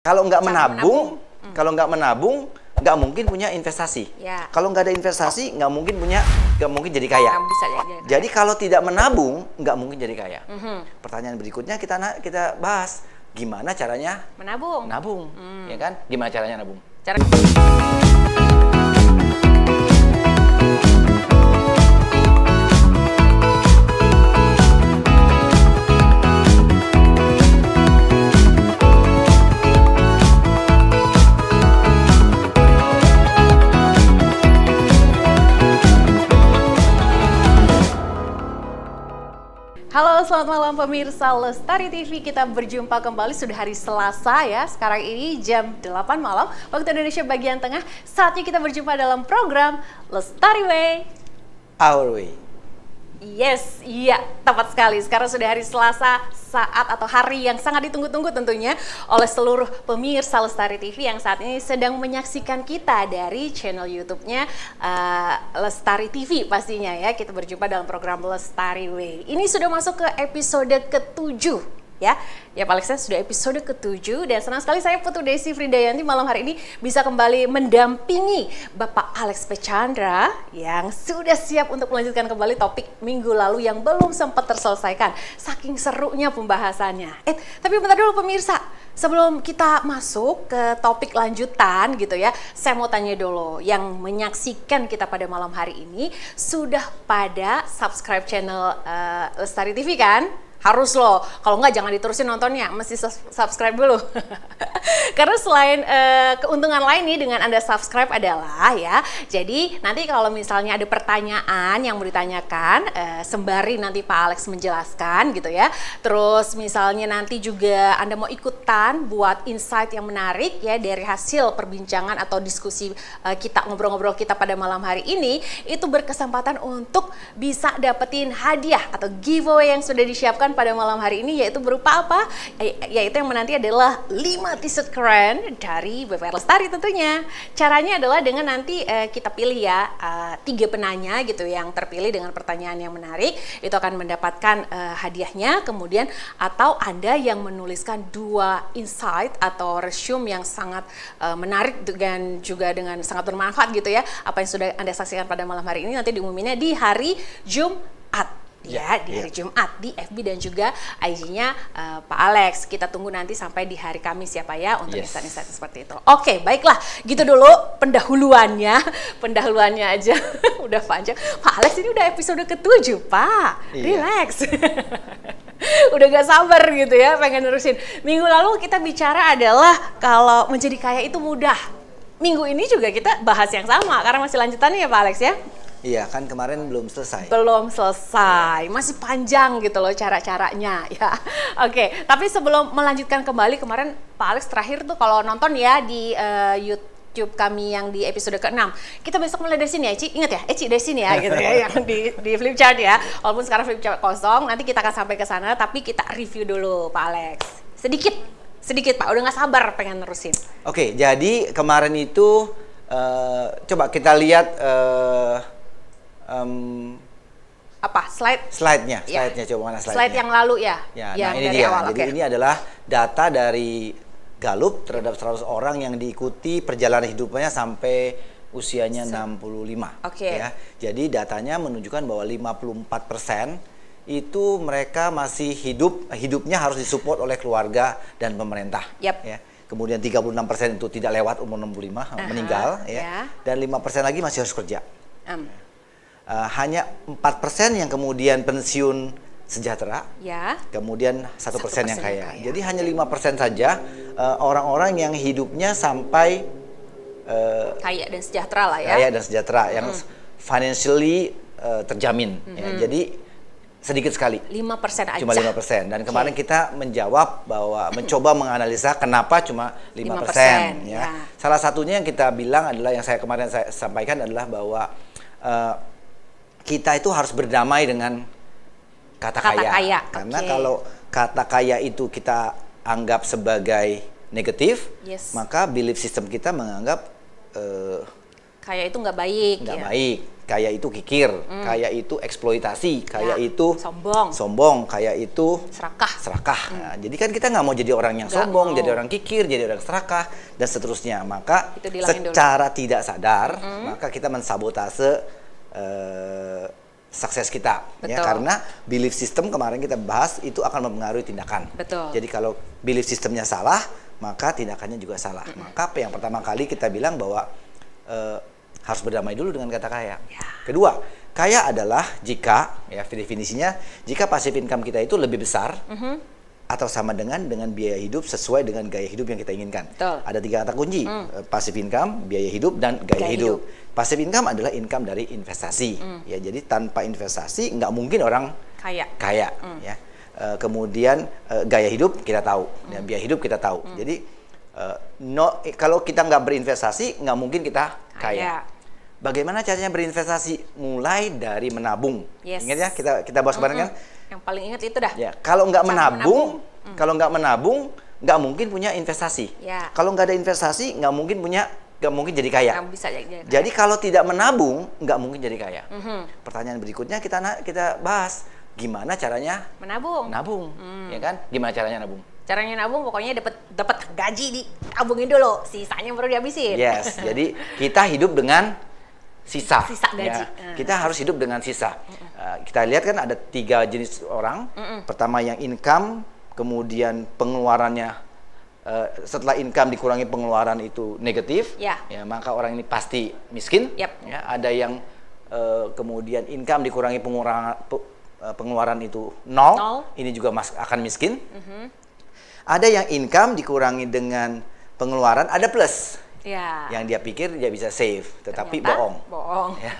Kalau nggak menabung, nggak mungkin punya investasi. Ya. Kalau nggak ada investasi, nggak mungkin jadi kaya. Bisa Jadi kalau tidak menabung, nggak mungkin jadi kaya. Pertanyaan berikutnya kita bahas gimana caranya menabung, ya kan? Gimana caranya nabung? Halo, selamat malam pemirsa Lestari TV. Kita berjumpa kembali, sudah hari Selasa ya. Sekarang ini jam 8 malam waktu Indonesia bagian tengah. Saatnya kita berjumpa dalam program Lestari Way, Our Way. Yes, iya, tepat sekali. Sekarang sudah hari Selasa, saat atau hari yang sangat ditunggu-tunggu tentunya oleh seluruh pemirsa Lestari TV yang saat ini sedang menyaksikan kita dari channel YouTube-nya Lestari TV pastinya ya. Kita berjumpa dalam program Lestari Way. Ini sudah masuk ke episode ke-7. Ya Pak Alex, sudah episode ke-7 dan senang sekali saya Putu Desi Fridayanti malam hari ini bisa kembali mendampingi Bapak Alex P. Chandra yang sudah siap untuk melanjutkan kembali topik minggu lalu yang belum sempat terselesaikan saking serunya pembahasannya. Tapi bentar dulu pemirsa, sebelum kita masuk ke topik lanjutan gitu ya, saya mau tanya dulu, yang menyaksikan kita pada malam hari ini sudah pada subscribe channel Lestari TV kan? Harus loh, kalau nggak jangan diterusin nontonnya, mesti subscribe dulu. Karena selain keuntungan lain nih dengan Anda subscribe adalah ya, jadi nanti kalau misalnya ada pertanyaan yang mau ditanyakan, sembari nanti Pak Alex menjelaskan gitu ya. Terus misalnya nanti juga Anda mau ikutan buat insight yang menarik ya dari hasil perbincangan atau diskusi kita, ngobrol-ngobrol kita pada malam hari ini, itu berkesempatan untuk bisa dapetin hadiah atau giveaway yang sudah disiapkan pada malam hari ini, yaitu berupa apa? Yaitu yang menanti adalah 5 t-shirt keren dari BPR Lestari tentunya. Caranya adalah dengan nanti kita pilih ya 3 penanya gitu yang terpilih dengan pertanyaan yang menarik, itu akan mendapatkan hadiahnya. Kemudian atau Anda yang menuliskan 2 insight atau resume yang sangat menarik dan juga dengan sangat bermanfaat gitu ya, apa yang sudah Anda saksikan pada malam hari ini nanti diumuminnya di hari Jumat. Ya, di hari Jumat di FB dan juga IG-nya Pak Alex. Kita tunggu nanti sampai di hari Kamis ya Pak ya untuk insight-insight seperti itu. Oke, baiklah. Gitu dulu pendahuluannya. Pendahuluannya aja udah panjang. Pak Alex ini udah episode ke-7, Pak. Relax. Udah gak sabar gitu ya pengen nerusin. Minggu lalu kita bicara adalah kalau menjadi kaya itu mudah. Minggu ini juga kita bahas yang sama karena masih lanjutannya ya Pak Alex ya. Iya, kan kemarin belum selesai. Belum selesai, masih panjang gitu loh cara-caranya ya. Oke, tapi sebelum melanjutkan kembali, kemarin Pak Alex terakhir tuh kalau nonton ya di YouTube kami yang di episode ke-6, kita besok mulai dari sini ya, Ci. Ingat ya, Ci dari sini ya gitu ya, yang di flip chart ya. Walaupun sekarang flip chart kosong, nanti kita akan sampai ke sana, tapi kita review dulu Pak Alex. Sedikit Pak, udah nggak sabar pengen nerusin. Oke, jadi kemarin itu coba kita lihat apa slide-nya coba mana slide-nya? Slide yang lalu ya. Nah ini dia. Awal. Jadi ini adalah data dari Gallup terhadap 100 orang yang diikuti perjalanan hidupnya sampai usianya 65. Ya. Jadi datanya menunjukkan bahwa 54% itu mereka masih hidupnya harus disupport oleh keluarga dan pemerintah. Ya. Kemudian 36% itu tidak lewat umur 65 meninggal ya. Dan 5% lagi masih harus kerja. Hanya 4% yang kemudian pensiun sejahtera, kemudian 1% yang kaya. Jadi hanya 5% saja orang-orang yang hidupnya sampai kaya dan sejahtera lah ya. Kaya dan sejahtera yang financially terjamin. Ya. Jadi sedikit sekali. 5% aja. Cuma 5%. Dan kemarin kita menjawab bahwa mencoba menganalisa kenapa cuma 5%. Ya. Salah satunya yang kita bilang adalah yang kemarin saya sampaikan adalah bahwa kita itu harus berdamai dengan kata kaya. Karena kalau kata kaya itu kita anggap sebagai negatif, maka belief system kita menganggap kaya itu nggak baik. Nggak baik. kaya itu kikir, kaya itu eksploitasi, kaya itu sombong, kaya itu serakah. Nah, jadi kan kita nggak mau jadi orang yang sombong, jadi orang kikir, jadi orang serakah dan seterusnya. Maka secara tidak sadar, maka kita mensabotase sukses kita. Ya, karena belief system kemarin kita bahas itu akan mempengaruhi tindakan. Jadi kalau belief systemnya salah, maka tindakannya juga salah. Maka yang pertama kali kita bilang bahwa harus berdamai dulu dengan kata kaya. Kedua, kaya adalah jika, ya definisinya, jika passive income kita itu lebih besar atau sama dengan biaya hidup sesuai dengan gaya hidup yang kita inginkan. Ada 3 kata kunci, passive income, biaya hidup, dan gaya hidup. Passive income adalah income dari investasi. Ya, jadi tanpa investasi nggak mungkin orang kaya. Ya. Kemudian gaya hidup kita tahu, ya, biaya hidup kita tahu. Jadi kalau kita nggak berinvestasi, nggak mungkin kita kaya. Bagaimana caranya berinvestasi? Mulai dari menabung. Ingat ya, kita bahas kemarin kan? Yang paling ingat itu dah. Ya, kalau nggak menabung, nggak mungkin punya investasi. Kalau nggak ada investasi, nggak mungkin jadi kaya. Jadi kalau tidak menabung, nggak mungkin jadi kaya. Pertanyaan berikutnya kita bahas, gimana caranya menabung? Ya kan? Gimana caranya nabung? Caranya nabung pokoknya dapat gaji ditabungin dulu, sisanya baru dihabisin. Yes, jadi kita hidup dengan sisa gaji. Ya, kita harus hidup dengan sisa. Kita lihat kan ada 3 jenis orang. Pertama yang income, kemudian pengeluarannya setelah income dikurangi pengeluaran itu negatif. Ya, maka orang ini pasti miskin. Ya, ada yang kemudian income dikurangi pengeluaran itu nol. Ini juga akan miskin. Ada yang income dikurangi dengan pengeluaran ada plus. Yang dia pikir dia bisa save, tetapi bohong. Ya.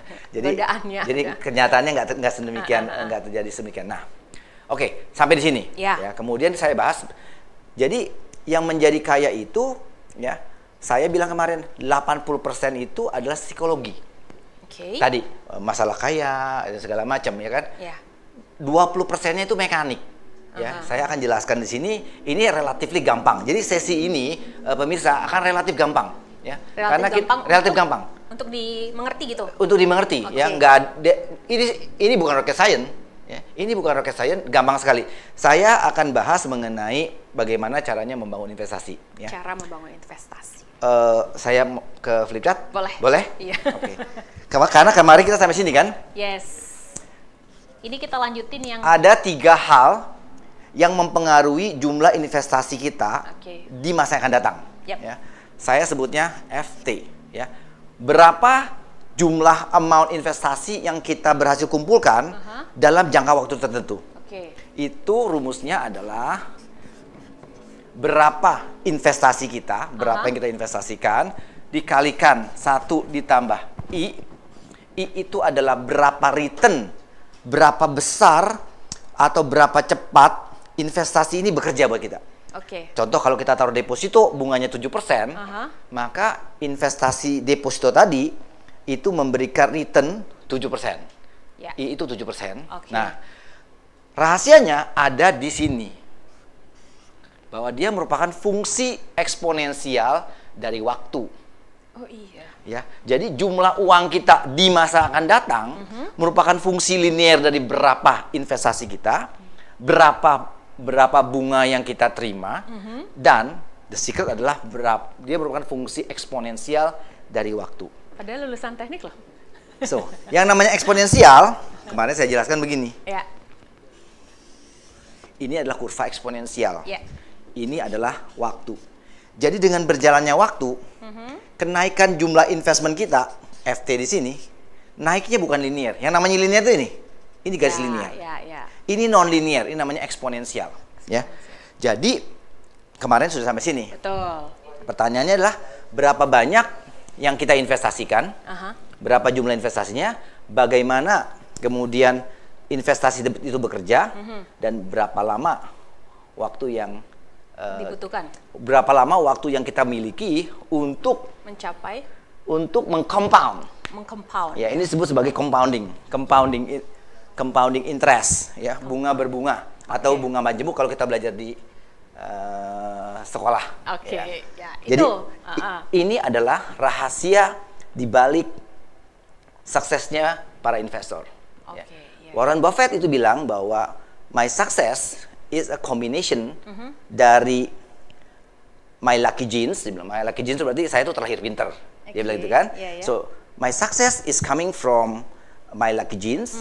Jadi kenyataannya nggak sedemikian, nggak terjadi sedemikian. Nah, oke, sampai di sini. Ya, kemudian saya bahas. Jadi yang menjadi kaya itu, ya, saya bilang kemarin 80% itu adalah psikologi. Tadi masalah kaya dan segala macam, ya kan? 20%-nya itu mekanik. Ya, saya akan jelaskan di sini. Ini relatif gampang. Jadi sesi ini pemirsa akan relatif gampang. Ya, relatif gampang untuk dimengerti gitu. Untuk dimengerti, ya ini bukan rocket science, ya. Ini bukan rocket science, gampang sekali. Saya akan bahas mengenai bagaimana caranya membangun investasi. Ya. Cara membangun investasi. Saya ke flip chart? Boleh? Iya. Oke. Karena kemarin kita sampai sini kan? Yes. Ini kita lanjutin yang ada 3 hal yang mempengaruhi jumlah investasi kita di masa yang akan datang. Ya. Saya sebutnya FT, ya. Berapa jumlah amount investasi yang kita berhasil kumpulkan dalam jangka waktu tertentu. Itu rumusnya adalah berapa investasi kita, berapa yang kita investasikan dikalikan 1 ditambah I. I itu adalah berapa return, berapa besar atau berapa cepat investasi ini bekerja buat kita. Contoh kalau kita taruh deposito bunganya 7%, maka investasi deposito tadi itu memberikan return 7%. Itu 7%. Nah, rahasianya ada di sini. Bahwa dia merupakan fungsi eksponensial dari waktu. Ya, jadi jumlah uang kita di masa akan datang merupakan fungsi linear dari berapa investasi kita, berapa bunga yang kita terima, dan the secret adalah dia merupakan fungsi eksponensial dari waktu. Padahal lulusan teknik loh. So, yang namanya eksponensial, kemarin saya jelaskan begini. Ini adalah kurva eksponensial. Ini adalah waktu. Jadi dengan berjalannya waktu, kenaikan jumlah investment kita, FT di sini, naiknya bukan linear. Yang namanya linear itu ini garis linear. Ini non-linear, ini namanya eksponensial. Ya. Jadi, kemarin sudah sampai sini. Betul. Pertanyaannya adalah, berapa banyak yang kita investasikan, berapa jumlah investasinya, bagaimana kemudian investasi itu bekerja, dan berapa lama waktu yang dibutuhkan. Berapa lama waktu yang kita miliki untuk mencapai, untuk mengcompound. Ya, ini disebut sebagai compounding interest, ya, bunga berbunga atau bunga majemuk kalau kita belajar di sekolah. Ya, jadi ini adalah rahasia di balik suksesnya para investor. Okay, Warren Buffett itu bilang bahwa my success is a combination dari my lucky genes. Dia bilang, my lucky genes berarti saya itu terlahir pinter. Dia bilang gitu kan. So my success is coming from my lucky genes.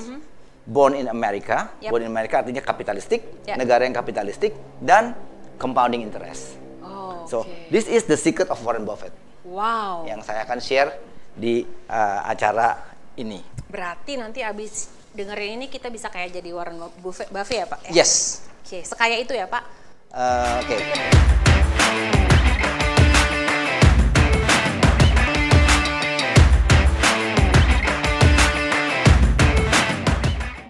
Born in America. Born in America artinya kapitalistik, negara yang kapitalistik, dan compounding interest. So this is the secret of Warren Buffett. Wow. Yang saya akan share di acara ini. Berarti nanti abis dengerin ini kita bisa kayak jadi Warren Buffett ya Pak? Yes. Oke, sekaya itu ya Pak? Oke.